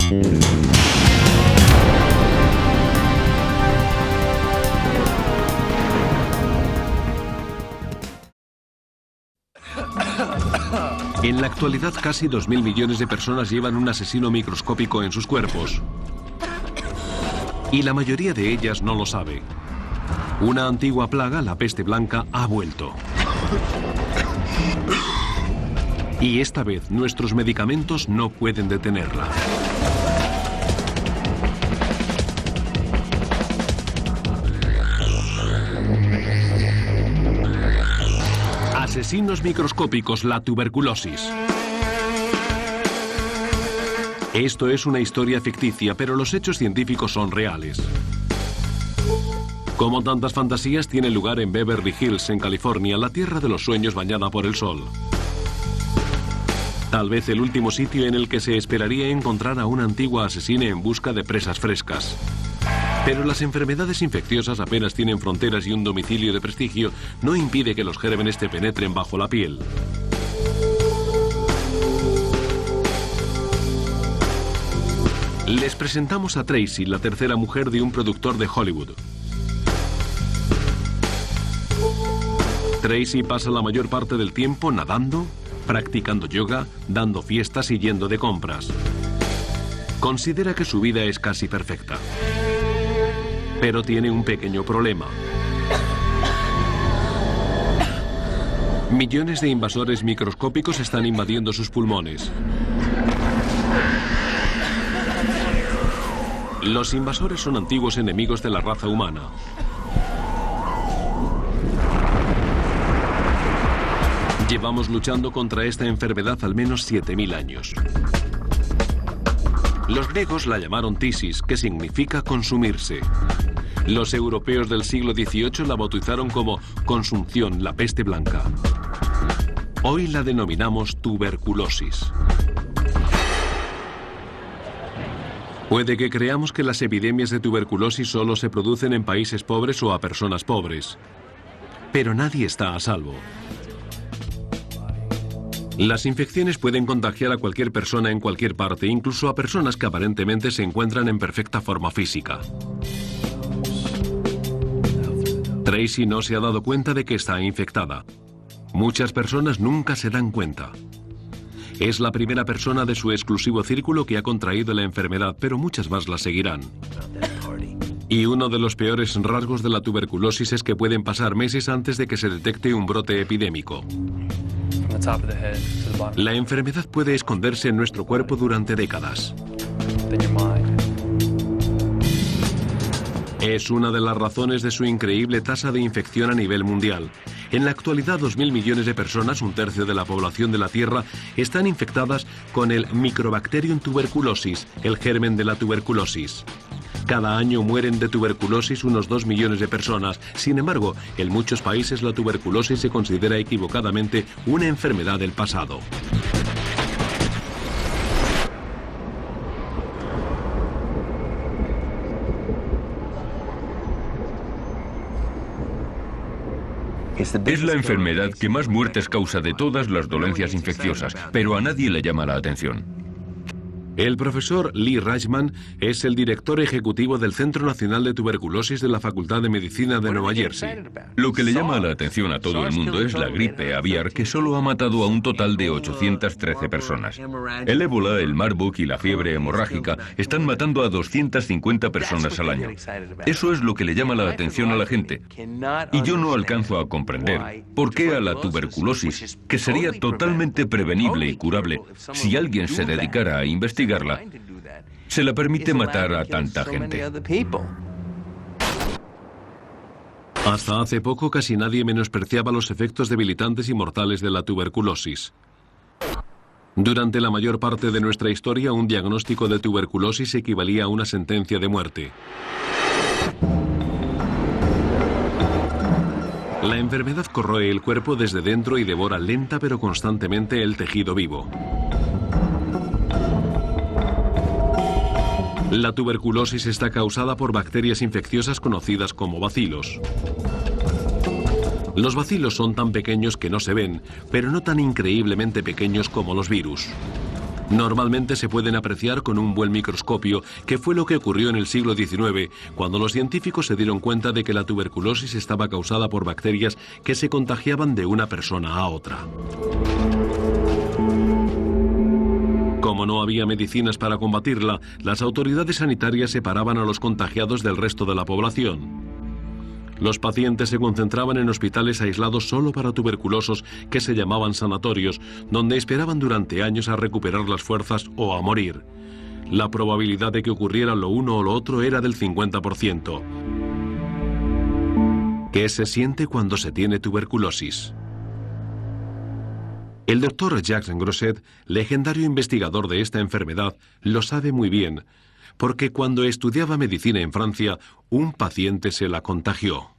En la actualidad, casi 2.000 millones de personas llevan un asesino microscópico en sus cuerpos. Y la mayoría de ellas no lo sabe. Una antigua plaga, la peste blanca, ha vuelto. Y esta vez nuestros medicamentos no pueden detenerla. Asesinos microscópicos, la tuberculosis. Esto es una historia ficticia, pero los hechos científicos son reales. Como tantas fantasías, tiene lugar en Beverly Hills, en California, la tierra de los sueños bañada por el sol. Tal vez el último sitio en el que se esperaría encontrar a una antigua asesina en busca de presas frescas. Pero las enfermedades infecciosas apenas tienen fronteras y un domicilio de prestigio no impide que los gérmenes te penetren bajo la piel. Les presentamos a Tracy, la tercera mujer de un productor de Hollywood. Tracy pasa la mayor parte del tiempo nadando, practicando yoga, dando fiestas y yendo de compras. Considera que su vida es casi perfecta. Pero tiene un pequeño problema. Millones de invasores microscópicos están invadiendo sus pulmones. Los invasores son antiguos enemigos de la raza humana. Llevamos luchando contra esta enfermedad al menos 7.000 años. Los griegos la llamaron tisis, que significa consumirse. Los europeos del siglo XVIII la bautizaron como consunción, la peste blanca. Hoy la denominamos tuberculosis. Puede que creamos que las epidemias de tuberculosis solo se producen en países pobres o a personas pobres. Pero nadie está a salvo. Las infecciones pueden contagiar a cualquier persona en cualquier parte, incluso a personas que aparentemente se encuentran en perfecta forma física. Tracy no se ha dado cuenta de que está infectada. Muchas personas nunca se dan cuenta. Es la primera persona de su exclusivo círculo que ha contraído la enfermedad, pero muchas más la seguirán. Y uno de los peores rasgos de la tuberculosis es que pueden pasar meses antes de que se detecte un brote epidémico. La enfermedad puede esconderse en nuestro cuerpo durante décadas. Es una de las razones de su increíble tasa de infección a nivel mundial. En la actualidad, 2.000 millones de personas, un tercio de la población de la Tierra, están infectadas con el Mycobacterium tuberculosis, el germen de la tuberculosis. Cada año mueren de tuberculosis unos 2 millones de personas. Sin embargo, en muchos países la tuberculosis se considera equivocadamente una enfermedad del pasado. Es la enfermedad que más muertes causa de todas las dolencias infecciosas, pero a nadie le llama la atención. El profesor Lee Reichman es el director ejecutivo del Centro Nacional de Tuberculosis de la Facultad de Medicina de Nueva Jersey. Lo que le llama la atención a todo el mundo es la gripe aviar, que solo ha matado a un total de 813 personas. El ébola, el Marburg y la fiebre hemorrágica están matando a 250 personas al año. Eso es lo que le llama la atención a la gente. Y yo no alcanzo a comprender por qué a la tuberculosis, que sería totalmente prevenible y curable si alguien se dedicara a investigar, se le permite matar a tanta gente. Hasta hace poco casi nadie menospreciaba los efectos debilitantes y mortales de la tuberculosis. Durante la mayor parte de nuestra historia, un diagnóstico de tuberculosis equivalía a una sentencia de muerte. La enfermedad corroe el cuerpo desde dentro y devora lenta pero constantemente el tejido vivo. La tuberculosis está causada por bacterias infecciosas conocidas como bacilos. Los bacilos son tan pequeños que no se ven, pero no tan increíblemente pequeños como los virus. Normalmente se pueden apreciar con un buen microscopio, que fue lo que ocurrió en el siglo XIX, cuando los científicos se dieron cuenta de que la tuberculosis estaba causada por bacterias que se contagiaban de una persona a otra. Como no había medicinas para combatirla, las autoridades sanitarias separaban a los contagiados del resto de la población. Los pacientes se concentraban en hospitales aislados solo para tuberculosos que se llamaban sanatorios, donde esperaban durante años a recuperar las fuerzas o a morir. La probabilidad de que ocurriera lo uno o lo otro era del 50%. ¿Qué se siente cuando se tiene tuberculosis? El doctor Jacques Grosset, legendario investigador de esta enfermedad, lo sabe muy bien, porque cuando estudiaba medicina en Francia, un paciente se la contagió.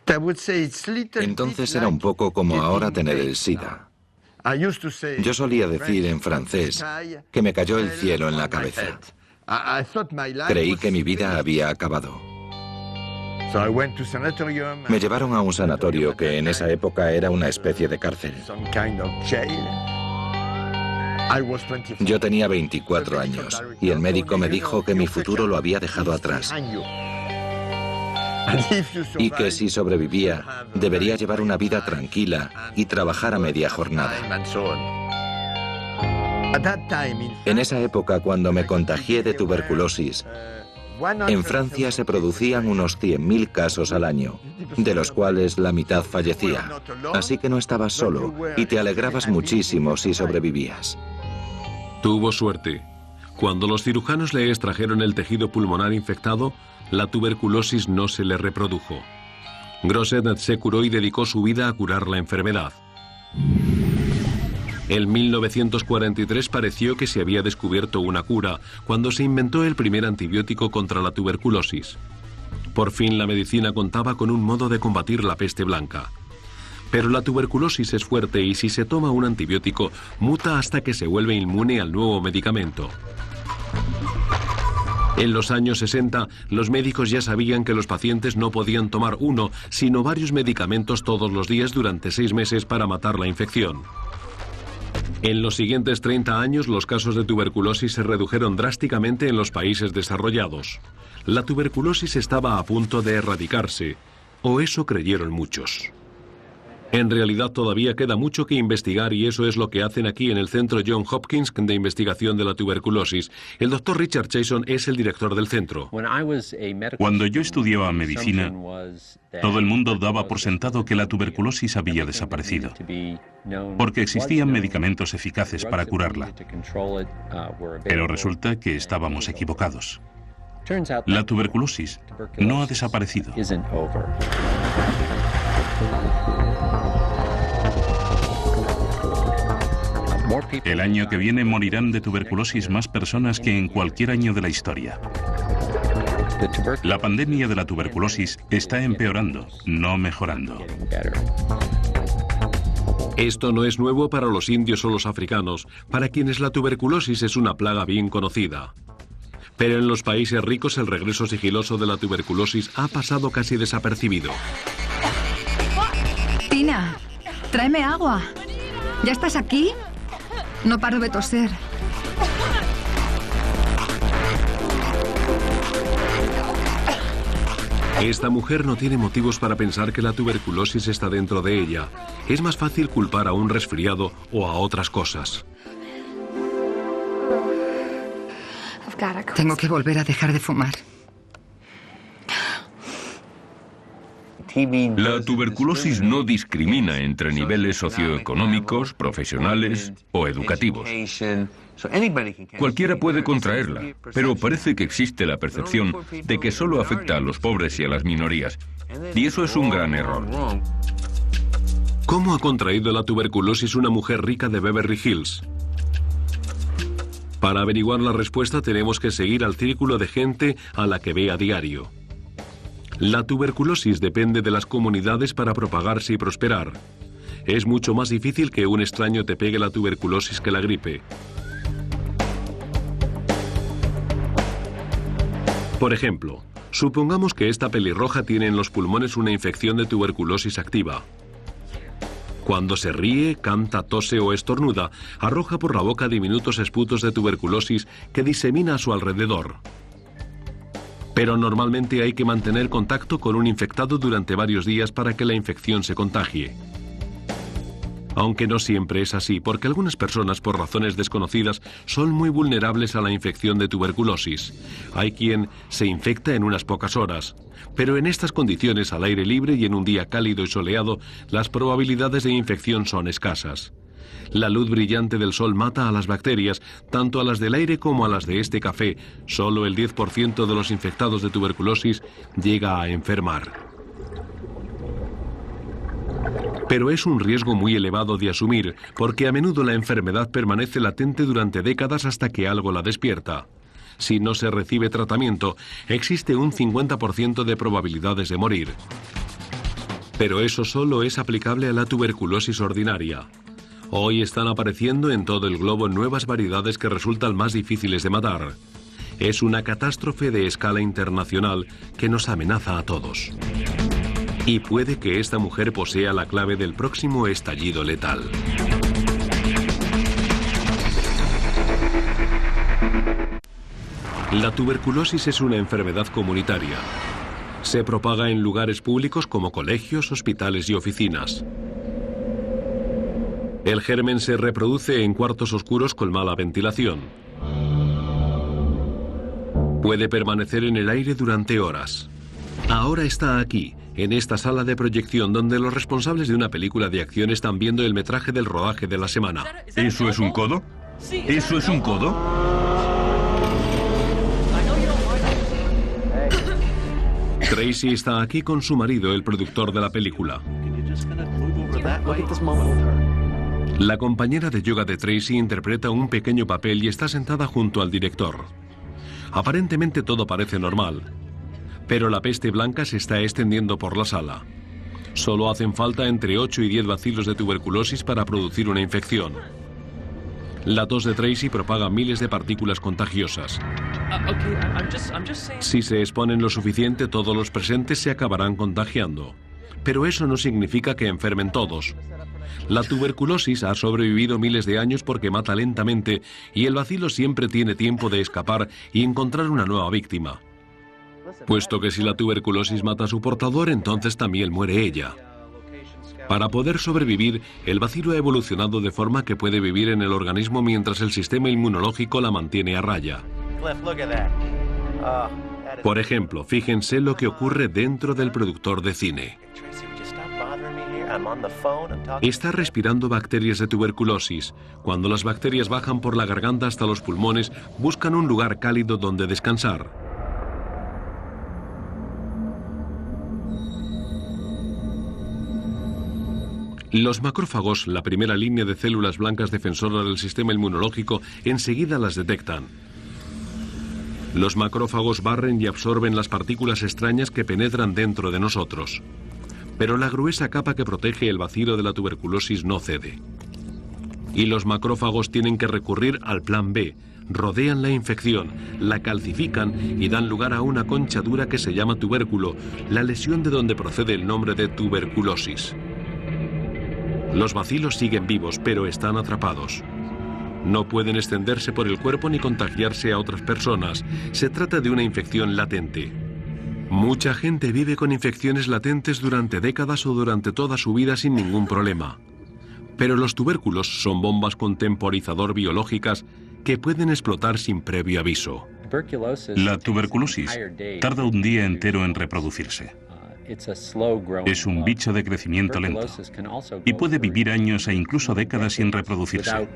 Entonces era un poco como ahora tener el SIDA. Yo solía decir en francés que me cayó el cielo en la cabeza. Creí que mi vida había acabado. Me llevaron a un sanatorio que en esa época era una especie de cárcel. Yo tenía 24 años y el médico me dijo que mi futuro lo había dejado atrás y que si sobrevivía debería llevar una vida tranquila y trabajar a media jornada. En esa época, cuando me contagié de tuberculosis, en Francia se producían unos 100.000 casos al año, de los cuales la mitad fallecía. Así que no estabas solo y te alegrabas muchísimo si sobrevivías. Tuvo suerte. Cuando los cirujanos le extrajeron el tejido pulmonar infectado, la tuberculosis no se le reprodujo. Grosset se curó y dedicó su vida a curar la enfermedad. En 1943 pareció que se había descubierto una cura cuando se inventó el primer antibiótico contra la tuberculosis. Por fin la medicina contaba con un modo de combatir la peste blanca. Pero la tuberculosis es fuerte y si se toma un antibiótico, muta hasta que se vuelve inmune al nuevo medicamento. En los años 60, los médicos ya sabían que los pacientes no podían tomar uno, sino varios medicamentos todos los días durante 6 meses para matar la infección. En los siguientes 30 años, los casos de tuberculosis se redujeron drásticamente en los países desarrollados. La tuberculosis estaba a punto de erradicarse, o eso creyeron muchos. En realidad todavía queda mucho que investigar y eso es lo que hacen aquí en el Centro John Hopkins de Investigación de la Tuberculosis. El doctor Richard Chason es el director del centro. Cuando yo estudiaba medicina, todo el mundo daba por sentado que la tuberculosis había desaparecido, porque existían medicamentos eficaces para curarla. Pero resulta que estábamos equivocados. La tuberculosis no ha desaparecido. El año que viene morirán de tuberculosis más personas que en cualquier año de la historia. La pandemia de la tuberculosis está empeorando, no mejorando. Esto no es nuevo para los indios o los africanos, para quienes la tuberculosis es una plaga bien conocida. Pero en los países ricos el regreso sigiloso de la tuberculosis ha pasado casi desapercibido. Tina, tráeme agua. ¿Ya estás aquí? No paro de toser. Esta mujer no tiene motivos para pensar que la tuberculosis está dentro de ella. Es más fácil culpar a un resfriado o a otras cosas. Tengo que volver a dejar de fumar. La tuberculosis no discrimina entre niveles socioeconómicos, profesionales o educativos. Cualquiera puede contraerla, pero parece que existe la percepción de que solo afecta a los pobres y a las minorías. Y eso es un gran error. ¿Cómo ha contraído la tuberculosis una mujer rica de Beverly Hills? Para averiguar la respuesta tenemos que seguir al círculo de gente a la que ve a diario. La tuberculosis depende de las comunidades para propagarse y prosperar. Es mucho más difícil que un extraño te pegue la tuberculosis que la gripe. Por ejemplo, supongamos que esta pelirroja tiene en los pulmones una infección de tuberculosis activa. Cuando se ríe, canta, tose o estornuda, arroja por la boca diminutos esputos de tuberculosis que disemina a su alrededor. Pero normalmente hay que mantener contacto con un infectado durante varios días para que la infección se contagie. Aunque no siempre es así, porque algunas personas, por razones desconocidas, son muy vulnerables a la infección de tuberculosis. Hay quien se infecta en unas pocas horas. Pero en estas condiciones, al aire libre y en un día cálido y soleado, las probabilidades de infección son escasas. La luz brillante del sol mata a las bacterias, tanto a las del aire como a las de este café. Solo el 10% de los infectados de tuberculosis llega a enfermar. Pero es un riesgo muy elevado de asumir, porque a menudo la enfermedad permanece latente durante décadas hasta que algo la despierta. Si no se recibe tratamiento, existe un 50% de probabilidades de morir. Pero eso solo es aplicable a la tuberculosis ordinaria. Hoy están apareciendo en todo el globo nuevas variedades que resultan más difíciles de matar. Es una catástrofe de escala internacional que nos amenaza a todos. Y puede que esta mujer posea la clave del próximo estallido letal. La tuberculosis es una enfermedad comunitaria. Se propaga en lugares públicos como colegios, hospitales y oficinas. El germen se reproduce en cuartos oscuros con mala ventilación. Puede permanecer en el aire durante horas. Ahora está aquí, en esta sala de proyección donde los responsables de una película de acción están viendo el metraje del rodaje de la semana. ¿Eso es un codo? ¿Eso es un codo? Tracy está aquí con su marido, el productor de la película. La compañera de yoga de Tracy interpreta un pequeño papel y está sentada junto al director. Aparentemente todo parece normal, pero la peste blanca se está extendiendo por la sala. Solo hacen falta entre 8 y 10 bacilos de tuberculosis para producir una infección. La tos de Tracy propaga miles de partículas contagiosas. Si se exponen lo suficiente, todos los presentes se acabarán contagiando. Pero eso no significa que enfermen todos. La tuberculosis ha sobrevivido miles de años porque mata lentamente y el bacilo siempre tiene tiempo de escapar y encontrar una nueva víctima. Puesto que si la tuberculosis mata a su portador, entonces también muere ella. Para poder sobrevivir, el bacilo ha evolucionado de forma que puede vivir en el organismo mientras el sistema inmunológico la mantiene a raya. Por ejemplo, fíjense lo que ocurre dentro del productor de cine. Está respirando bacterias de tuberculosis. Cuando las bacterias bajan por la garganta hasta los pulmones, buscan un lugar cálido donde descansar. Los macrófagos, la primera línea de células blancas defensoras del sistema inmunológico, enseguida las detectan. Los macrófagos barren y absorben las partículas extrañas que penetran dentro de nosotros. Pero la gruesa capa que protege el bacilo de la tuberculosis no cede. Y los macrófagos tienen que recurrir al plan B. Rodean la infección, la calcifican y dan lugar a una concha dura que se llama tubérculo, la lesión de donde procede el nombre de tuberculosis. Los bacilos siguen vivos, pero están atrapados. No pueden extenderse por el cuerpo ni contagiarse a otras personas. Se trata de una infección latente. Mucha gente vive con infecciones latentes durante décadas o durante toda su vida sin ningún problema. Pero los tubérculos son bombas con temporizador biológicas que pueden explotar sin previo aviso. La tuberculosis tarda un día entero en reproducirse. Es un bicho de crecimiento lento y puede vivir años e incluso décadas sin reproducirse.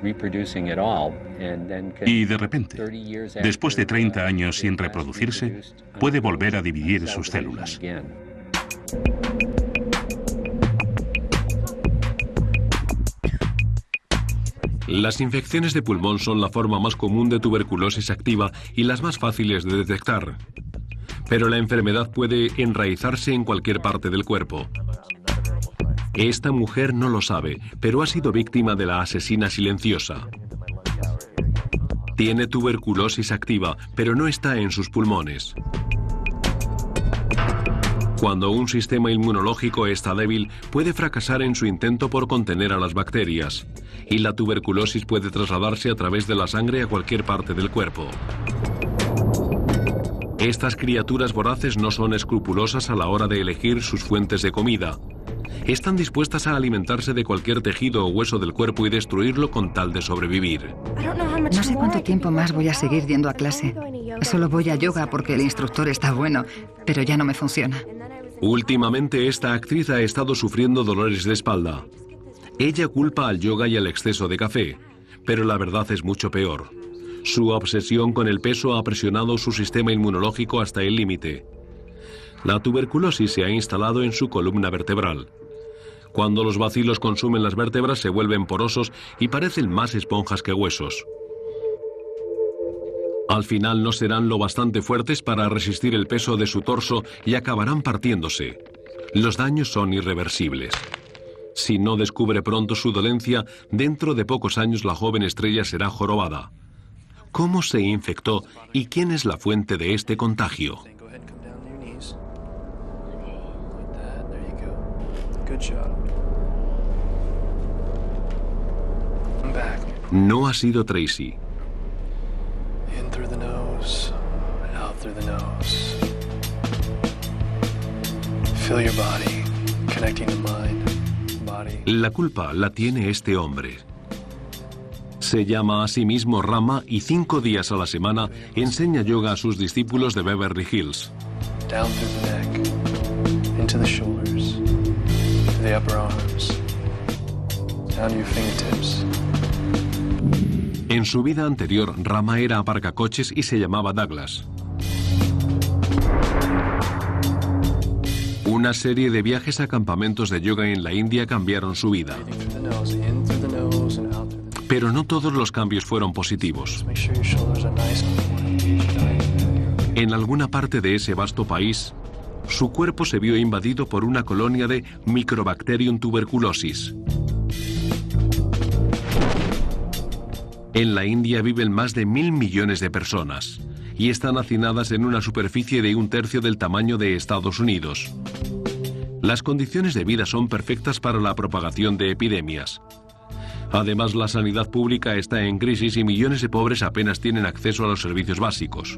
Y de repente, después de 30 años sin reproducirse, puede volver a dividir sus células. Las infecciones de pulmón son la forma más común de tuberculosis activa y las más fáciles de detectar. Pero la enfermedad puede enraizarse en cualquier parte del cuerpo. Esta mujer no lo sabe, pero ha sido víctima de la asesina silenciosa. Tiene tuberculosis activa, pero no está en sus pulmones. Cuando un sistema inmunológico está débil, puede fracasar en su intento por contener a las bacterias, y la tuberculosis puede trasladarse a través de la sangre a cualquier parte del cuerpo. Estas criaturas voraces no son escrupulosas a la hora de elegir sus fuentes de comida. Están dispuestas a alimentarse de cualquier tejido o hueso del cuerpo y destruirlo con tal de sobrevivir. No sé cuánto tiempo más voy a seguir yendo a clase. Solo voy a yoga porque el instructor está bueno, pero ya no me funciona. Últimamente esta actriz ha estado sufriendo dolores de espalda. Ella culpa al yoga y al exceso de café, pero la verdad es mucho peor. Su obsesión con el peso ha presionado su sistema inmunológico hasta el límite. La tuberculosis se ha instalado en su columna vertebral. Cuando los bacilos consumen las vértebras se vuelven porosos y parecen más esponjas que huesos. Al final no serán lo bastante fuertes para resistir el peso de su torso y acabarán partiéndose. Los daños son irreversibles. Si no descubre pronto su dolencia, dentro de pocos años la joven estrella será jorobada. ¿Cómo se infectó y quién es la fuente de este contagio? No ha sido Tracy. La culpa la tiene este hombre. Se llama a sí mismo Rama y 5 días a la semana enseña yoga a sus discípulos de Beverly Hills. En su vida anterior, Rama era aparcacoches y se llamaba Douglas. Una serie de viajes a campamentos de yoga en la India cambiaron su vida. Pero no todos los cambios fueron positivos. En alguna parte de ese vasto país, su cuerpo se vio invadido por una colonia de Microbacterium tuberculosis. En la India viven más de 1.000 millones de personas y están hacinadas en una superficie de 1/3 del tamaño de Estados Unidos. Las condiciones de vida son perfectas para la propagación de epidemias. Además, la sanidad pública está en crisis y millones de pobres apenas tienen acceso a los servicios básicos.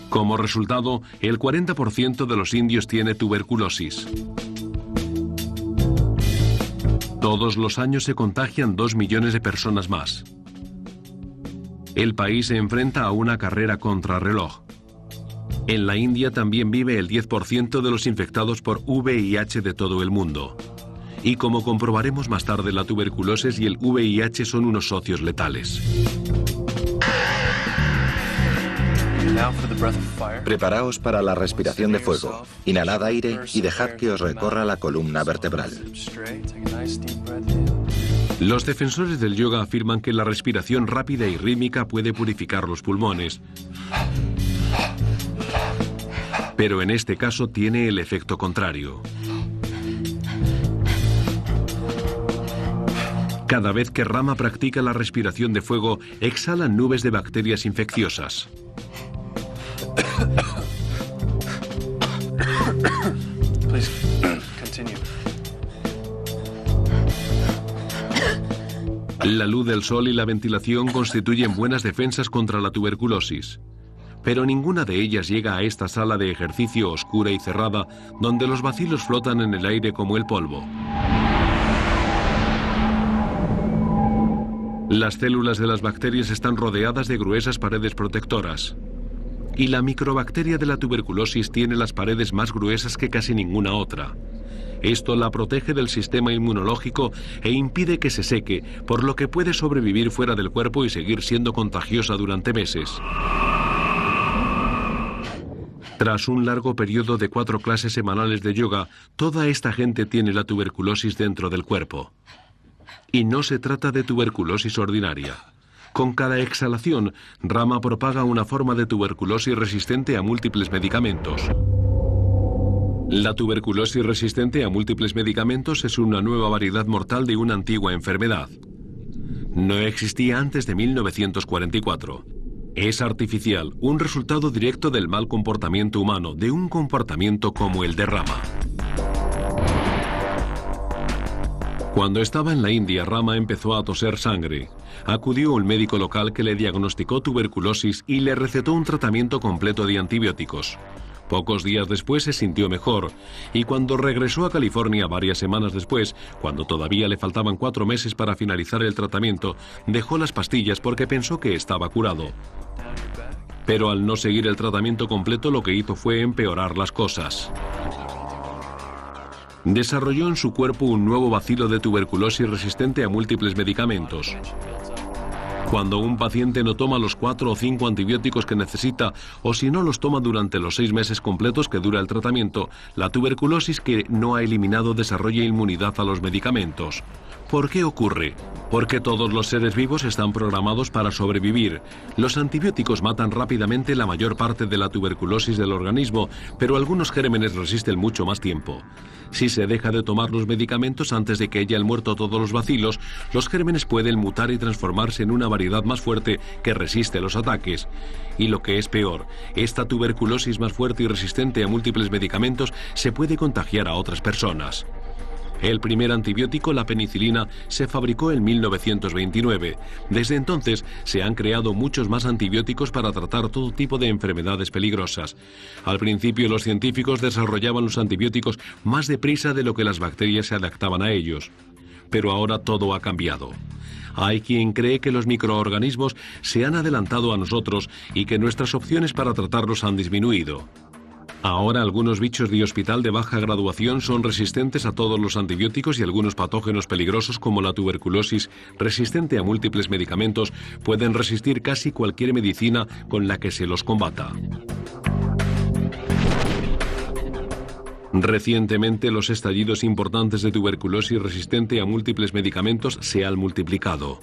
Como resultado, el 40% de los indios tiene tuberculosis. Todos los años se contagian 2 millones de personas más. El país se enfrenta a una carrera contrarreloj. En la India también vive el 10% de los infectados por VIH de todo el mundo. Y como comprobaremos más tarde, la tuberculosis y el VIH son unos socios letales. Preparaos para la respiración de fuego. Inhalad aire y dejad que os recorra la columna vertebral. Los defensores del yoga afirman que la respiración rápida y rítmica puede purificar los pulmones. Pero en este caso tiene el efecto contrario. Cada vez que Rama practica la respiración de fuego, exhalan nubes de bacterias infecciosas. La luz del sol y la ventilación constituyen buenas defensas contra la tuberculosis. Pero ninguna de ellas llega a esta sala de ejercicio oscura y cerrada, donde los bacilos flotan en el aire como el polvo. Las células de las bacterias están rodeadas de gruesas paredes protectoras. Y la microbacteria de la tuberculosis tiene las paredes más gruesas que casi ninguna otra. Esto la protege del sistema inmunológico e impide que se seque, por lo que puede sobrevivir fuera del cuerpo y seguir siendo contagiosa durante meses. Tras un largo periodo de 4 clases semanales de yoga, toda esta gente tiene la tuberculosis dentro del cuerpo. Y no se trata de tuberculosis ordinaria. Con cada exhalación, Rama propaga una forma de tuberculosis resistente a múltiples medicamentos. La tuberculosis resistente a múltiples medicamentos es una nueva variedad mortal de una antigua enfermedad. No existía antes de 1944. Es artificial, un resultado directo del mal comportamiento humano, de un comportamiento como el de Rama. Cuando estaba en la India, Rama empezó a toser sangre. Acudió a un médico local que le diagnosticó tuberculosis y le recetó un tratamiento completo de antibióticos. Pocos días después se sintió mejor, y cuando regresó a California varias semanas después, cuando todavía le faltaban 4 meses para finalizar el tratamiento, dejó las pastillas porque pensó que estaba curado. Pero al no seguir el tratamiento completo, lo que hizo fue empeorar las cosas. Desarrolló en su cuerpo un nuevo bacilo de tuberculosis resistente a múltiples medicamentos. Cuando un paciente no toma los 4 o 5 antibióticos que necesita, o si no los toma durante los 6 meses completos que dura el tratamiento, la tuberculosis que no ha eliminado desarrolla inmunidad a los medicamentos. ¿Por qué ocurre? Porque todos los seres vivos están programados para sobrevivir. Los antibióticos matan rápidamente la mayor parte de la tuberculosis del organismo, pero algunos gérmenes resisten mucho más tiempo. Si se deja de tomar los medicamentos antes de que hayan muerto todos los bacilos, los gérmenes pueden mutar y transformarse en una variedad más fuerte que resiste los ataques. Y lo que es peor, esta tuberculosis más fuerte y resistente a múltiples medicamentos se puede contagiar a otras personas. El primer antibiótico, la penicilina, se fabricó en 1929. Desde entonces se han creado muchos más antibióticos para tratar todo tipo de enfermedades peligrosas. Al principio los científicos desarrollaban los antibióticos más deprisa de lo que las bacterias se adaptaban a ellos. Pero ahora todo ha cambiado. Hay quien cree que los microorganismos se han adelantado a nosotros y que nuestras opciones para tratarlos han disminuido. Ahora algunos bichos de hospital de baja graduación son resistentes a todos los antibióticos y algunos patógenos peligrosos como la tuberculosis, resistente a múltiples medicamentos, pueden resistir casi cualquier medicina con la que se los combata. Recientemente los estallidos importantes de tuberculosis resistente a múltiples medicamentos se han multiplicado.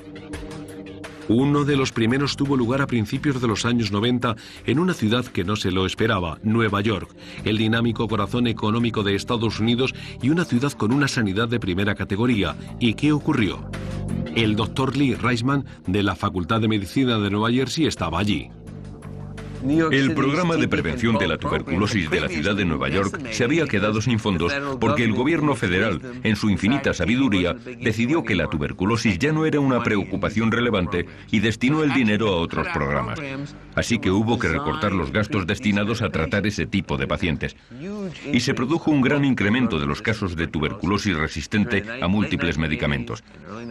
Uno de los primeros tuvo lugar a principios de los años 90 en una ciudad que no se lo esperaba, Nueva York, el dinámico corazón económico de Estados Unidos y una ciudad con una sanidad de primera categoría. ¿Y qué ocurrió? El Dr. Lee Reisman de la Facultad de Medicina de Nueva Jersey estaba allí. El programa de prevención de la tuberculosis de la ciudad de Nueva York se había quedado sin fondos porque el gobierno federal, en su infinita sabiduría, decidió que la tuberculosis ya no era una preocupación relevante y destinó el dinero a otros programas. Así que hubo que recortar los gastos destinados a tratar ese tipo de pacientes. Y se produjo un gran incremento de los casos de tuberculosis resistente a múltiples medicamentos.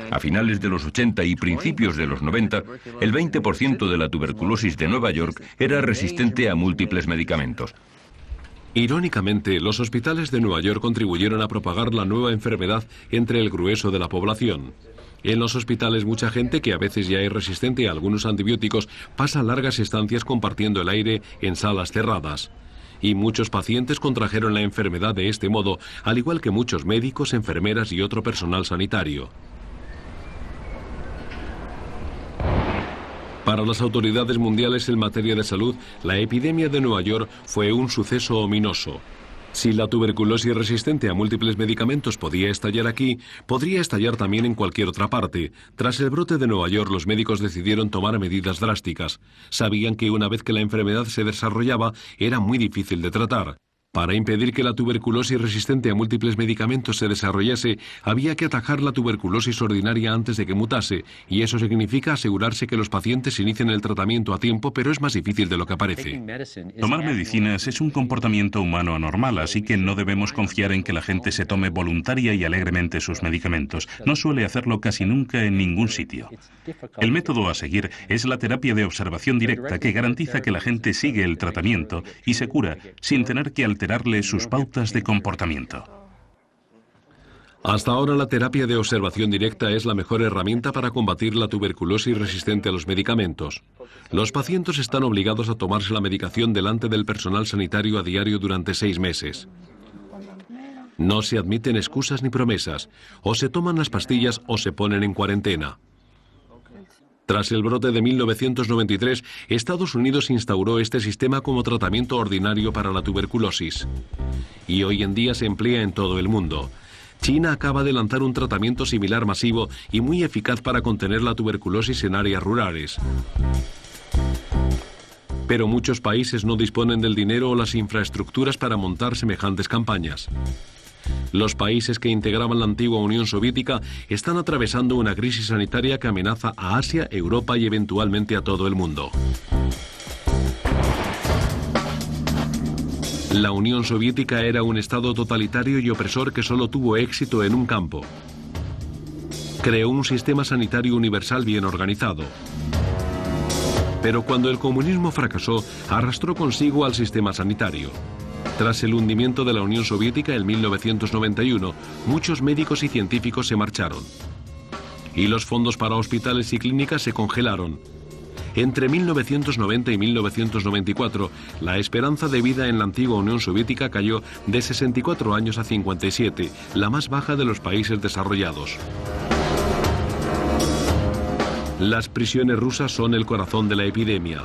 A finales de los 80 y principios de los 90, el 20% de la tuberculosis de Nueva York era resistente a múltiples medicamentos. Irónicamente, los hospitales de Nueva York contribuyeron a propagar la nueva enfermedad entre el grueso de la población. En los hospitales mucha gente que a veces ya es resistente a algunos antibióticos pasa largas estancias compartiendo el aire en salas cerradas. Y muchos pacientes contrajeron la enfermedad de este modo, al igual que muchos médicos, enfermeras y otro personal sanitario. Para las autoridades mundiales en materia de salud, la epidemia de Nueva York fue un suceso ominoso. Si la tuberculosis resistente a múltiples medicamentos podía estallar aquí, podría estallar también en cualquier otra parte. Tras el brote de Nueva York, los médicos decidieron tomar medidas drásticas. Sabían que una vez que la enfermedad se desarrollaba, era muy difícil de tratar. Para impedir que la tuberculosis resistente a múltiples medicamentos se desarrollase, había que atajar la tuberculosis ordinaria antes de que mutase, y eso significa asegurarse que los pacientes inicien el tratamiento a tiempo, pero es más difícil de lo que parece. Tomar medicinas es un comportamiento humano anormal, así que no debemos confiar en que la gente se tome voluntaria y alegremente sus medicamentos. No suele hacerlo casi nunca en ningún sitio. El método a seguir es la terapia de observación directa, que garantiza que la gente sigue el tratamiento y se cura sin tener que alterarle sus pautas de comportamiento. Hasta ahora la terapia de observación directa es la mejor herramienta para combatir la tuberculosis resistente a los medicamentos. Los pacientes están obligados a tomarse la medicación delante del personal sanitario a diario durante 6 meses. No se admiten excusas ni promesas. O se toman las pastillas o se ponen en cuarentena. Tras el brote de 1993, Estados Unidos instauró este sistema como tratamiento ordinario para la tuberculosis. Y hoy en día se emplea en todo el mundo. China acaba de lanzar un tratamiento similar masivo y muy eficaz para contener la tuberculosis en áreas rurales. Pero muchos países no disponen del dinero o las infraestructuras para montar semejantes campañas. Los países que integraban la antigua Unión Soviética están atravesando una crisis sanitaria que amenaza a Asia, Europa y eventualmente a todo el mundo. La Unión Soviética era un estado totalitario y opresor que solo tuvo éxito en un campo. Creó un sistema sanitario universal bien organizado. Pero cuando el comunismo fracasó, arrastró consigo al sistema sanitario. Tras el hundimiento de la Unión Soviética en 1991, muchos médicos y científicos se marcharon. Y los fondos para hospitales y clínicas se congelaron. Entre 1990 y 1994, la esperanza de vida en la antigua Unión Soviética cayó de 64 años a 57, la más baja de los países desarrollados. Las prisiones rusas son el corazón de la epidemia.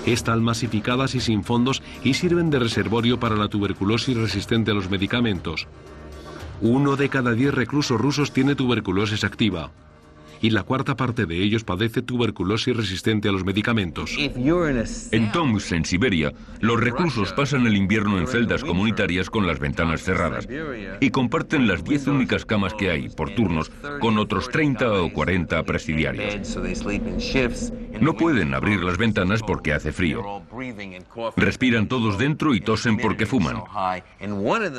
Están masificadas y sin fondos y sirven de reservorio para la tuberculosis resistente a los medicamentos. 1 de cada 10 reclusos rusos tiene tuberculosis activa. Y la cuarta parte de ellos padece tuberculosis resistente a los medicamentos. En Tomsk, en Siberia, los reclusos pasan el invierno en celdas comunitarias con las ventanas cerradas y comparten las 10 únicas camas que hay, por turnos, con otros 30 o 40 presidiarios. No pueden abrir las ventanas porque hace frío. Respiran todos dentro y tosen porque fuman.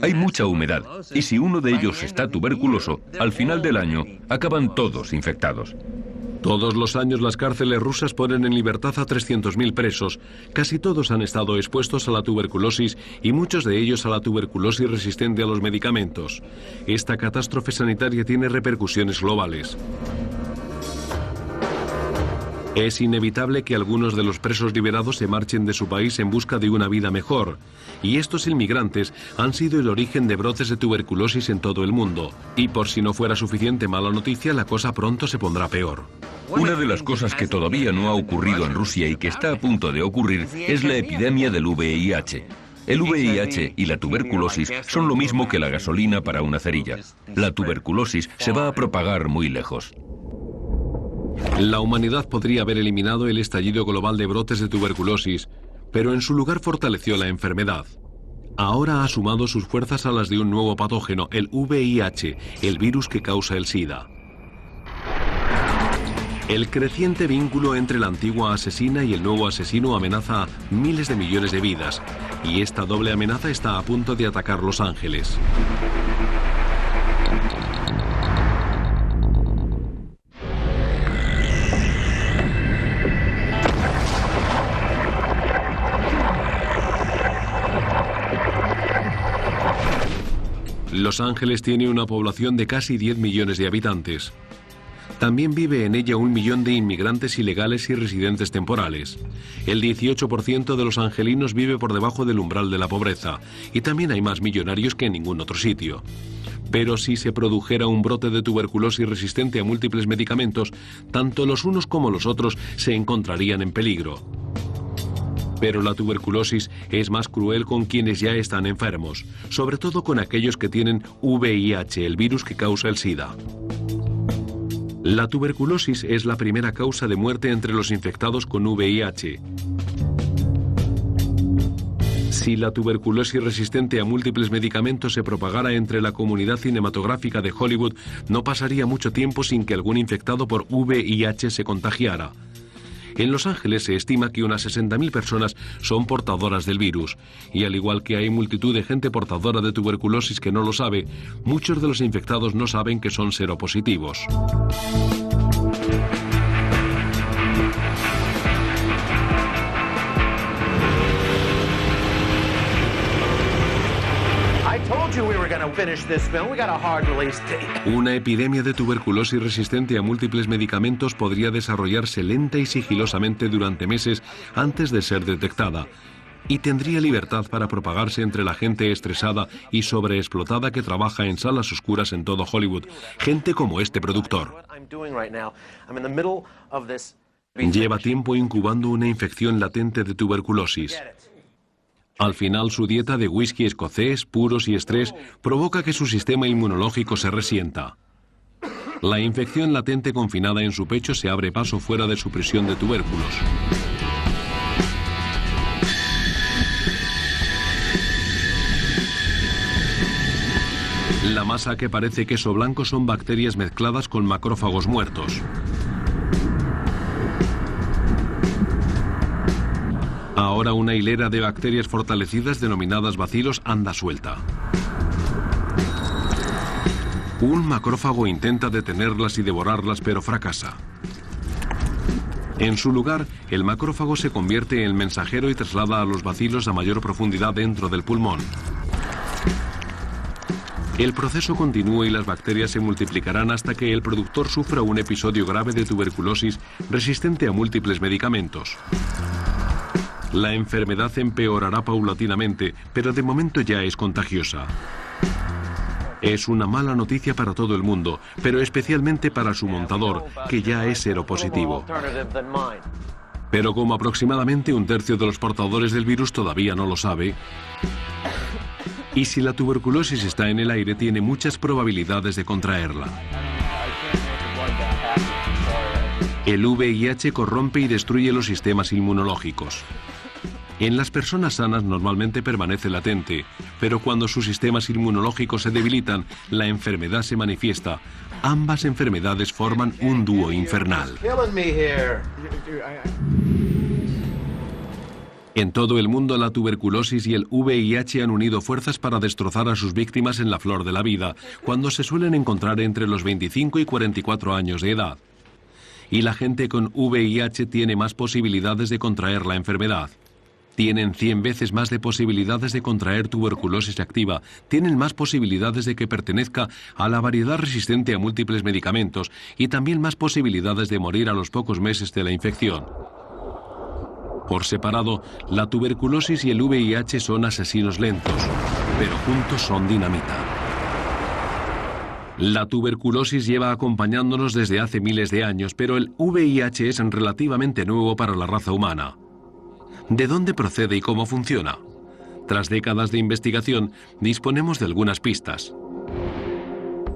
Hay mucha humedad y si uno de ellos está tuberculoso, al final del año acaban todos infectados. Todos los años las cárceles rusas ponen en libertad a 300.000 presos. Casi todos han estado expuestos a la tuberculosis y muchos de ellos a la tuberculosis resistente a los medicamentos. Esta catástrofe sanitaria tiene repercusiones globales. Es inevitable que algunos de los presos liberados se marchen de su país en busca de una vida mejor. Y estos inmigrantes han sido el origen de brotes de tuberculosis en todo el mundo. Y por si no fuera suficiente mala noticia, la cosa pronto se pondrá peor. Una de las cosas que todavía no ha ocurrido en Rusia y que está a punto de ocurrir es la epidemia del VIH. El VIH y la tuberculosis son lo mismo que la gasolina para una cerilla. La tuberculosis se va a propagar muy lejos. La humanidad podría haber eliminado el estallido global de brotes de tuberculosis, pero en su lugar fortaleció la enfermedad. Ahora ha sumado sus fuerzas a las de un nuevo patógeno, el VIH, el virus que causa el SIDA. El creciente vínculo entre la antigua asesina y el nuevo asesino amenaza a miles de millones de vidas, y esta doble amenaza está a punto de atacar Los Ángeles. Los Ángeles tiene una población de casi 10 millones de habitantes. También vive en ella 1 millón de inmigrantes ilegales y residentes temporales. El 18% de los angelinos vive por debajo del umbral de la pobreza, y también hay más millonarios que en ningún otro sitio. Pero si se produjera un brote de tuberculosis resistente a múltiples medicamentos, tanto los unos como los otros se encontrarían en peligro. Pero la tuberculosis es más cruel con quienes ya están enfermos, sobre todo con aquellos que tienen VIH, el virus que causa el SIDA. La tuberculosis es la primera causa de muerte entre los infectados con VIH. Si la tuberculosis resistente a múltiples medicamentos se propagara entre la comunidad cinematográfica de Hollywood, no pasaría mucho tiempo sin que algún infectado por VIH se contagiara. En Los Ángeles se estima que unas 60.000 personas son portadoras del virus, y al igual que hay multitud de gente portadora de tuberculosis que no lo sabe, muchos de los infectados no saben que son seropositivos. Una epidemia de tuberculosis resistente a múltiples medicamentos podría desarrollarse lenta y sigilosamente durante meses antes de ser detectada, y tendría libertad para propagarse entre la gente estresada y sobreexplotada que trabaja en salas oscuras en todo Hollywood, gente como este productor. Lleva tiempo incubando una infección latente de tuberculosis. Al final, su dieta de whisky escocés, puros y estrés provoca que su sistema inmunológico se resienta. La infección latente confinada en su pecho se abre paso fuera de su prisión de tubérculos. La masa que parece queso blanco son bacterias mezcladas con macrófagos muertos. Ahora una hilera de bacterias fortalecidas denominadas bacilos anda suelta. Un macrófago intenta detenerlas y devorarlas, pero fracasa. En su lugar, el macrófago se convierte en mensajero y traslada a los bacilos a mayor profundidad dentro del pulmón. El proceso continúa y las bacterias se multiplicarán hasta que el productor sufra un episodio grave de tuberculosis resistente a múltiples medicamentos. La enfermedad empeorará paulatinamente, pero de momento ya es contagiosa. Es una mala noticia para todo el mundo, pero especialmente para su montador, que ya es seropositivo. Pero como aproximadamente un tercio de los portadores del virus todavía no lo sabe, y si la tuberculosis está en el aire, tiene muchas probabilidades de contraerla. El VIH corrompe y destruye los sistemas inmunológicos. En las personas sanas normalmente permanece latente, pero cuando sus sistemas inmunológicos se debilitan, la enfermedad se manifiesta. Ambas enfermedades forman un dúo infernal. En todo el mundo, la tuberculosis y el VIH han unido fuerzas para destrozar a sus víctimas en la flor de la vida, cuando se suelen encontrar entre los 25 y 44 años de edad. Y la gente con VIH tiene más posibilidades de contraer la enfermedad. Tienen 100 veces más de posibilidades de contraer tuberculosis activa, tienen más posibilidades de que pertenezca a la variedad resistente a múltiples medicamentos y también más posibilidades de morir a los pocos meses de la infección. Por separado, la tuberculosis y el VIH son asesinos lentos, pero juntos son dinamita. La tuberculosis lleva acompañándonos desde hace miles de años, pero el VIH es relativamente nuevo para la raza humana. ¿De dónde procede y cómo funciona? Tras décadas de investigación, disponemos de algunas pistas.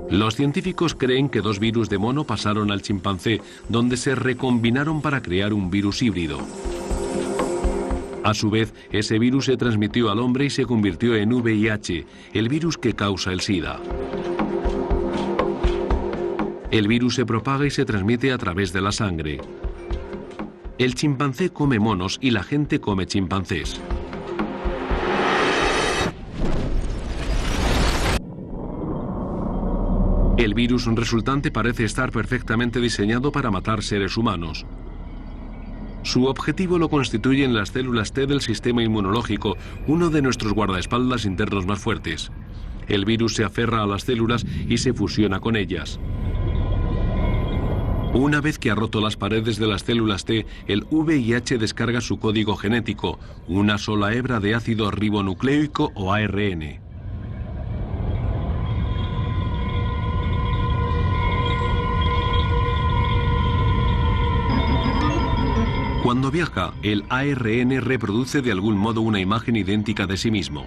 Los científicos creen que 2 virus de mono pasaron al chimpancé, donde se recombinaron para crear un virus híbrido. A su vez, ese virus se transmitió al hombre y se convirtió en VIH, el virus que causa el SIDA. El virus se propaga y se transmite a través de la sangre. El chimpancé come monos y la gente come chimpancés. El virus resultante parece estar perfectamente diseñado para matar seres humanos. Su objetivo lo constituyen las células T del sistema inmunológico, uno de nuestros guardaespaldas internos más fuertes. El virus se aferra a las células y se fusiona con ellas. Una vez que ha roto las paredes de las células T, el VIH descarga su código genético, una sola hebra de ácido ribonucleico o ARN. Cuando viaja, el ARN reproduce de algún modo una imagen idéntica de sí mismo.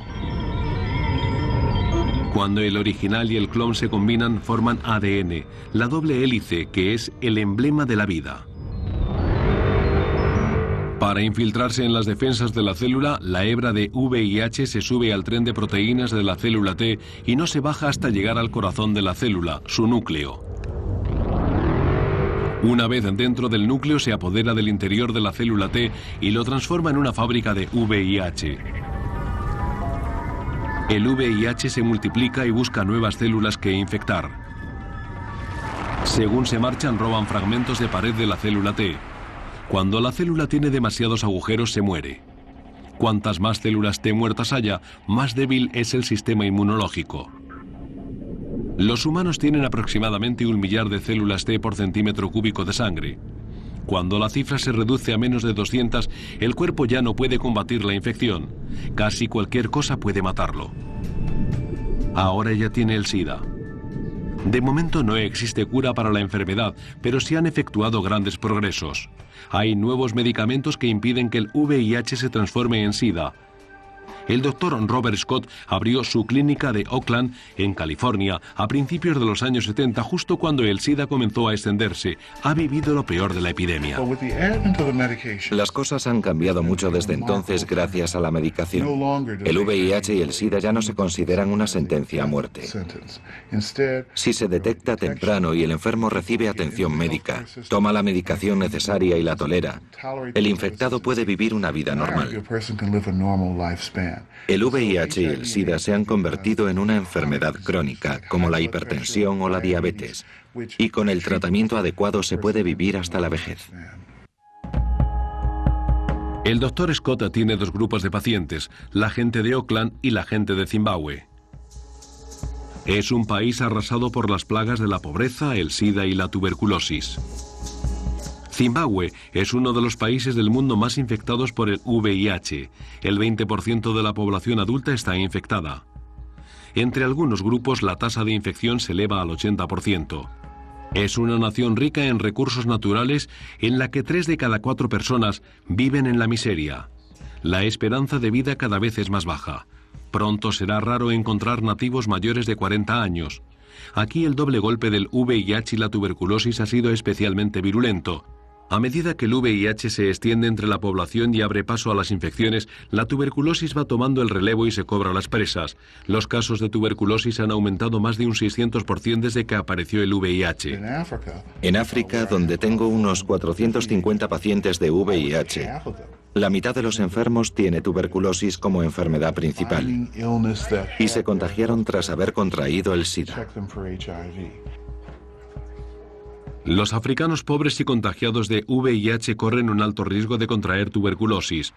Cuando el original y el clon se combinan, forman ADN, la doble hélice que es el emblema de la vida. Para infiltrarse en las defensas de la célula, la hebra de VIH se sube al tren de proteínas de la célula T y no se baja hasta llegar al corazón de la célula, su núcleo. Una vez dentro del núcleo, se apodera del interior de la célula T y lo transforma en una fábrica de VIH. El VIH se multiplica y busca nuevas células que infectar. Según se marchan, roban fragmentos de pared de la célula T. Cuando la célula tiene demasiados agujeros, se muere. Cuantas más células T muertas haya, más débil es el sistema inmunológico. Los humanos tienen aproximadamente 1 millar de células T por centímetro cúbico de sangre. Cuando la cifra se reduce a menos de 200, el cuerpo ya no puede combatir la infección. Casi cualquier cosa puede matarlo. Ahora ya tiene el SIDA. De momento no existe cura para la enfermedad, pero se han efectuado grandes progresos. Hay nuevos medicamentos que impiden que el VIH se transforme en SIDA. El doctor Robert Scott abrió su clínica de Oakland, en California, a principios de los años 70, justo cuando el SIDA comenzó a extenderse. Ha vivido lo peor de la epidemia. Las cosas han cambiado mucho desde entonces gracias a la medicación. El VIH y el SIDA ya no se consideran una sentencia a muerte. Si se detecta temprano y el enfermo recibe atención médica, toma la medicación necesaria y la tolera, el infectado puede vivir una vida normal. El VIH y el SIDA se han convertido en una enfermedad crónica, como la hipertensión o la diabetes, y con el tratamiento adecuado se puede vivir hasta la vejez. El doctor Scott tiene dos grupos de pacientes, la gente de Oakland y la gente de Zimbabue. Es un país arrasado por las plagas de la pobreza, el SIDA y la tuberculosis. Zimbabue es uno de los países del mundo más infectados por el VIH. El 20% de la población adulta está infectada. Entre algunos grupos la tasa de infección se eleva al 80%. Es una nación rica en recursos naturales en la que 3 de cada 4 personas viven en la miseria. La esperanza de vida cada vez es más baja. Pronto será raro encontrar nativos mayores de 40 años. Aquí el doble golpe del VIH y la tuberculosis ha sido especialmente virulento. A medida que el VIH se extiende entre la población y abre paso a las infecciones, la tuberculosis va tomando el relevo y se cobra las presas. Los casos de tuberculosis han aumentado más de un 600% desde que apareció el VIH. En África, donde tengo unos 450 pacientes de VIH, la mitad de los enfermos tiene tuberculosis como enfermedad principal y se contagiaron tras haber contraído el SIDA. Los africanos pobres y contagiados de VIH corren un alto riesgo de contraer tuberculosis.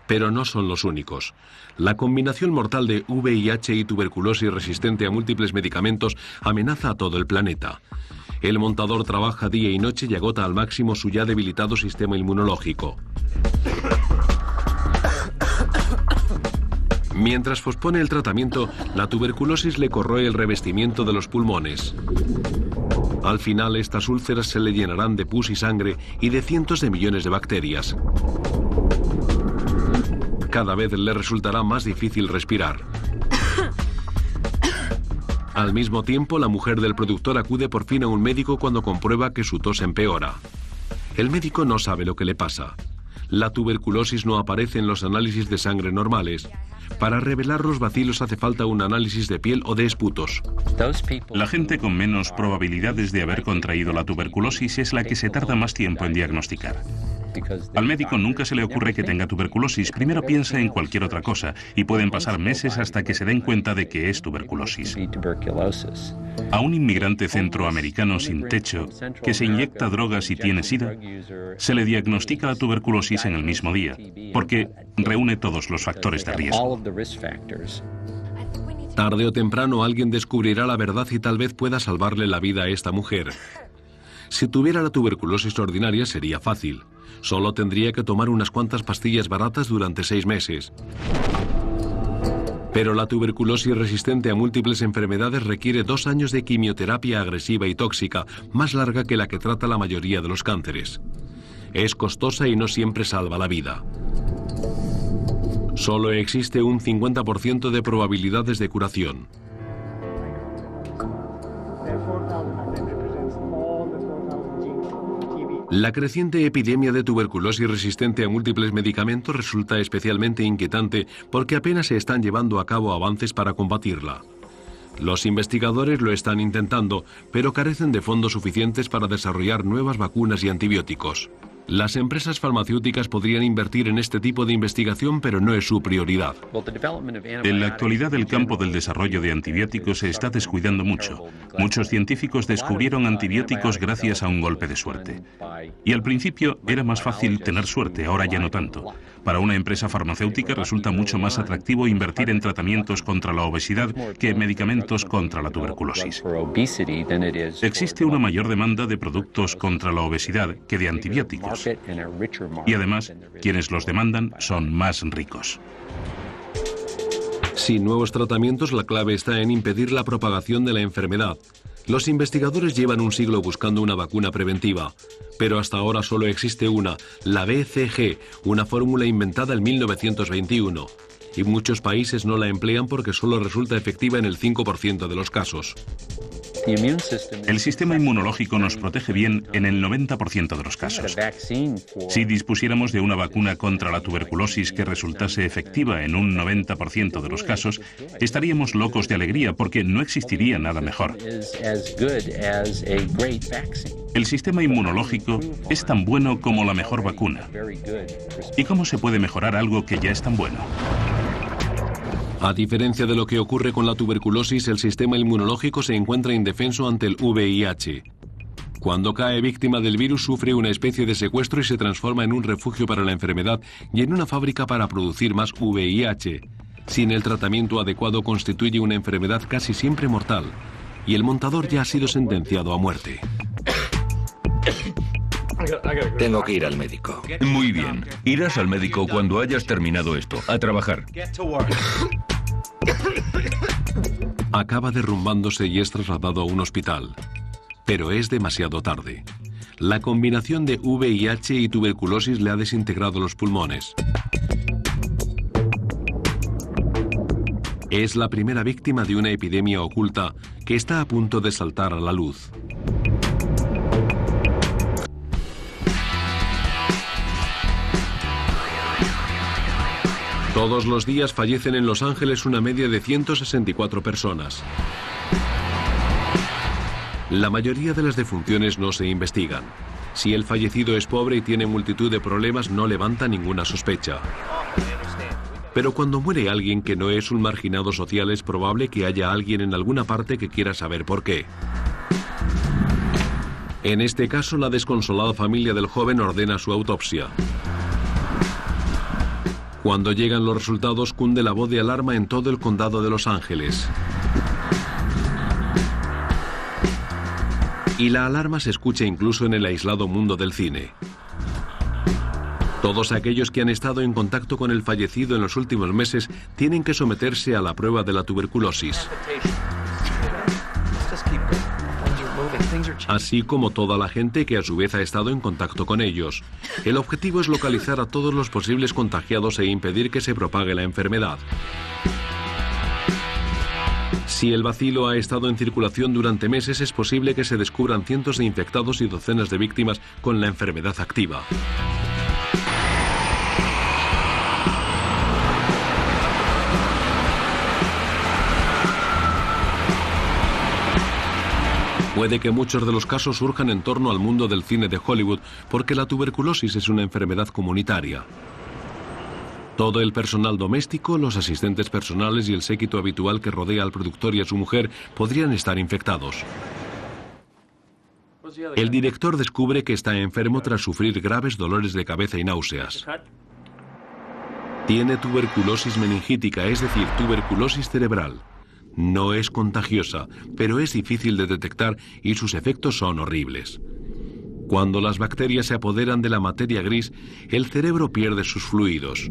Pero no son los únicos. La combinación mortal de VIH y tuberculosis resistente a múltiples medicamentos amenaza a todo el planeta. El montador trabaja día y noche y agota al máximo su ya debilitado sistema inmunológico. Mientras pospone el tratamiento, la tuberculosis le corroe el revestimiento de los pulmones. Al final, estas úlceras se le llenarán de pus y sangre y de cientos de millones de bacterias. Cada vez le resultará más difícil respirar. Al mismo tiempo, la mujer del productor acude por fin a un médico cuando comprueba que su tos empeora. El médico no sabe lo que le pasa. La tuberculosis no aparece en los análisis de sangre normales. Para revelar los bacilos hace falta un análisis de piel o de esputos. La gente con menos probabilidades de haber contraído la tuberculosis es la que se tarda más tiempo en diagnosticar. Al médico nunca se le ocurre que tenga tuberculosis, primero piensa en cualquier otra cosa y pueden pasar meses hasta que se den cuenta de que es tuberculosis. A un inmigrante centroamericano sin techo que se inyecta drogas y tiene SIDA, se le diagnostica la tuberculosis en el mismo día, porque reúne todos los factores de riesgo. Tarde o temprano alguien descubrirá la verdad y tal vez pueda salvarle la vida a esta mujer. Si tuviera la tuberculosis ordinaria sería fácil. Solo tendría que tomar unas cuantas pastillas baratas durante 6 meses. Pero la tuberculosis resistente a múltiples enfermedades requiere 2 años de quimioterapia agresiva y tóxica, más larga que la que trata la mayoría de los cánceres. Es costosa y no siempre salva la vida. Solo existe un 50% de probabilidades de curación. La creciente epidemia de tuberculosis resistente a múltiples medicamentos resulta especialmente inquietante porque apenas se están llevando a cabo avances para combatirla. Los investigadores lo están intentando, pero carecen de fondos suficientes para desarrollar nuevas vacunas y antibióticos. Las empresas farmacéuticas podrían invertir en este tipo de investigación, pero no es su prioridad. En la actualidad, el campo del desarrollo de antibióticos se está descuidando mucho. Muchos científicos descubrieron antibióticos gracias a un golpe de suerte. Y al principio era más fácil tener suerte, ahora ya no tanto. Para una empresa farmacéutica resulta mucho más atractivo invertir en tratamientos contra la obesidad que en medicamentos contra la tuberculosis. Existe una mayor demanda de productos contra la obesidad que de antibióticos. Y además, quienes los demandan son más ricos. Sin nuevos tratamientos, la clave está en impedir la propagación de la enfermedad. Los investigadores llevan un siglo buscando una vacuna preventiva, pero hasta ahora solo existe una, la BCG, una fórmula inventada en 1921. y muchos países no la emplean porque solo resulta efectiva en el 5% de los casos. El sistema inmunológico nos protege bien en el 90% de los casos. Si dispusiéramos de una vacuna contra la tuberculosis que resultase efectiva en un 90% de los casos, estaríamos locos de alegría porque no existiría nada mejor. El sistema inmunológico es tan bueno como la mejor vacuna. ¿Y cómo se puede mejorar algo que ya es tan bueno? A diferencia de lo que ocurre con la tuberculosis, el sistema inmunológico se encuentra indefenso ante el VIH. Cuando cae víctima del virus, sufre una especie de secuestro y se transforma en un refugio para la enfermedad y en una fábrica para producir más VIH. Sin el tratamiento adecuado, constituye una enfermedad casi siempre mortal, y el montador ya ha sido sentenciado a muerte. Tengo que ir al médico. Muy bien. Irás al médico cuando hayas terminado esto. A trabajar. Acaba derrumbándose y es trasladado a un hospital. Pero es demasiado tarde. La combinación de VIH y tuberculosis le ha desintegrado los pulmones. Es la primera víctima de una epidemia oculta que está a punto de saltar a la luz. Todos los días fallecen en Los Ángeles una media de 164 personas. La mayoría de las defunciones no se investigan. Si el fallecido es pobre y tiene multitud de problemas, no levanta ninguna sospecha. Pero cuando muere alguien que no es un marginado social, es probable que haya alguien en alguna parte que quiera saber por qué. En este caso, la desconsolada familia del joven ordena su autopsia. Cuando llegan los resultados, cunde la voz de alarma en todo el condado de Los Ángeles. Y la alarma se escucha incluso en el aislado mundo del cine. Todos aquellos que han estado en contacto con el fallecido en los últimos meses tienen que someterse a la prueba de la tuberculosis. Así como toda la gente que a su vez ha estado en contacto con ellos. El objetivo es localizar a todos los posibles contagiados e impedir que se propague la enfermedad. Si el bacilo ha estado en circulación durante meses, es posible que se descubran cientos de infectados y docenas de víctimas con la enfermedad activa. Puede que muchos de los casos surjan en torno al mundo del cine de Hollywood, porque la tuberculosis es una enfermedad comunitaria. Todo el personal doméstico, los asistentes personales y el séquito habitual que rodea al productor y a su mujer podrían estar infectados. El director descubre que está enfermo tras sufrir graves dolores de cabeza y náuseas. Tiene tuberculosis meningítica, es decir, tuberculosis cerebral. No es contagiosa, pero es difícil de detectar y sus efectos son horribles. Cuando las bacterias se apoderan de la materia gris, el cerebro pierde sus fluidos.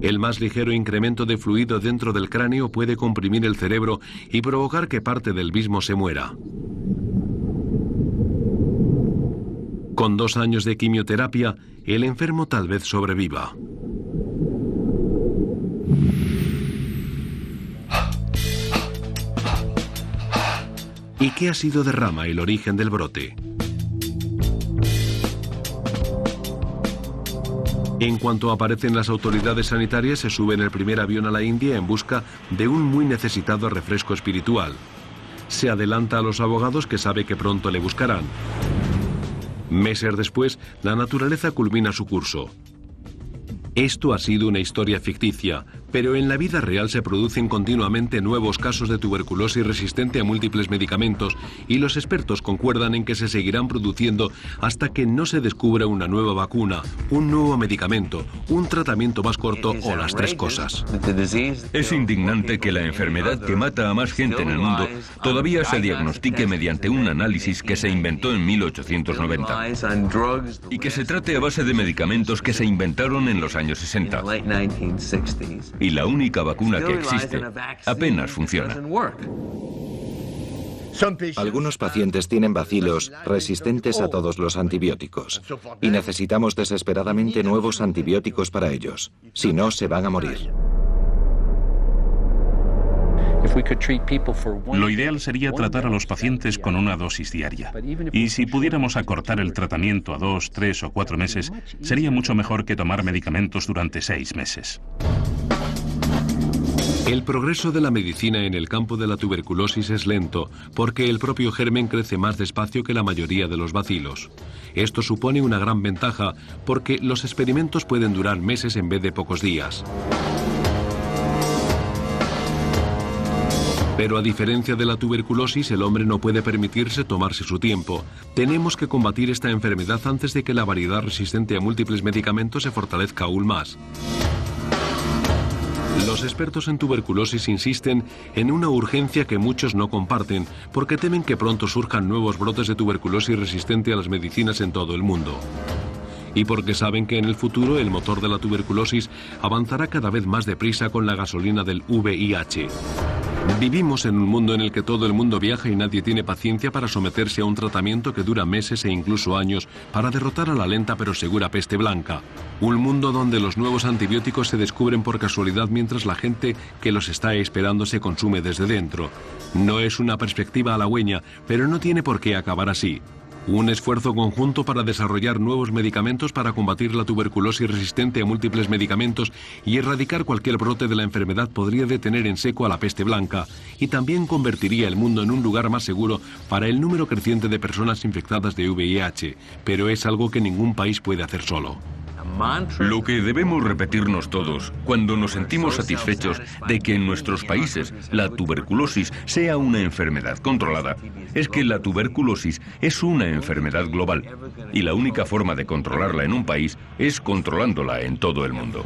El más ligero incremento de fluido dentro del cráneo puede comprimir el cerebro y provocar que parte del mismo se muera. Con 2 años de quimioterapia, el enfermo tal vez sobreviva. ¿Y qué ha sido de Rama, el origen del brote? En cuanto aparecen las autoridades sanitarias, se sube en el primer avión a la India en busca de un muy necesitado refresco espiritual. Se adelanta a los abogados que sabe que pronto le buscarán. Meses después, la naturaleza culmina su curso. Esto ha sido una historia ficticia, pero en la vida real se producen continuamente nuevos casos de tuberculosis resistente a múltiples medicamentos y los expertos concuerdan en que se seguirán produciendo hasta que no se descubra una nueva vacuna, un nuevo medicamento, un tratamiento más corto o las 3 cosas. Es indignante que la enfermedad que mata a más gente en el mundo todavía se diagnostique mediante un análisis que se inventó en 1890 y que se trate a base de medicamentos que se inventaron en los años 60. Y la única vacuna que existe apenas funciona. Algunos pacientes tienen bacilos resistentes a todos los antibióticos y necesitamos desesperadamente nuevos antibióticos para ellos. Si no, se van a morir. Lo ideal sería tratar a los pacientes con una dosis diaria. Y si pudiéramos acortar el tratamiento a 2, 3 o 4 meses, sería mucho mejor que tomar medicamentos durante 6 meses. El progreso de la medicina en el campo de la tuberculosis es lento, porque el propio germen crece más despacio que la mayoría de los bacilos. Esto supone una gran ventaja, porque los experimentos pueden durar meses en vez de pocos días. Pero a diferencia de la tuberculosis, el hombre no puede permitirse tomarse su tiempo. Tenemos que combatir esta enfermedad antes de que la variedad resistente a múltiples medicamentos se fortalezca aún más. Los expertos en tuberculosis insisten en una urgencia que muchos no comparten, porque temen que pronto surjan nuevos brotes de tuberculosis resistente a las medicinas en todo el mundo. Y porque saben que en el futuro el motor de la tuberculosis avanzará cada vez más deprisa con la gasolina del VIH. Vivimos en un mundo en el que todo el mundo viaja y nadie tiene paciencia para someterse a un tratamiento que dura meses e incluso años para derrotar a la lenta pero segura peste blanca. Un mundo donde los nuevos antibióticos se descubren por casualidad mientras la gente que los está esperando se consume desde dentro. No es una perspectiva halagüeña, pero no tiene por qué acabar así. Un esfuerzo conjunto para desarrollar nuevos medicamentos para combatir la tuberculosis resistente a múltiples medicamentos y erradicar cualquier brote de la enfermedad podría detener en seco a la peste blanca y también convertiría el mundo en un lugar más seguro para el número creciente de personas infectadas de VIH, pero es algo que ningún país puede hacer solo. Lo que debemos repetirnos todos cuando nos sentimos satisfechos de que en nuestros países la tuberculosis sea una enfermedad controlada es que la tuberculosis es una enfermedad global y la única forma de controlarla en un país es controlándola en todo el mundo.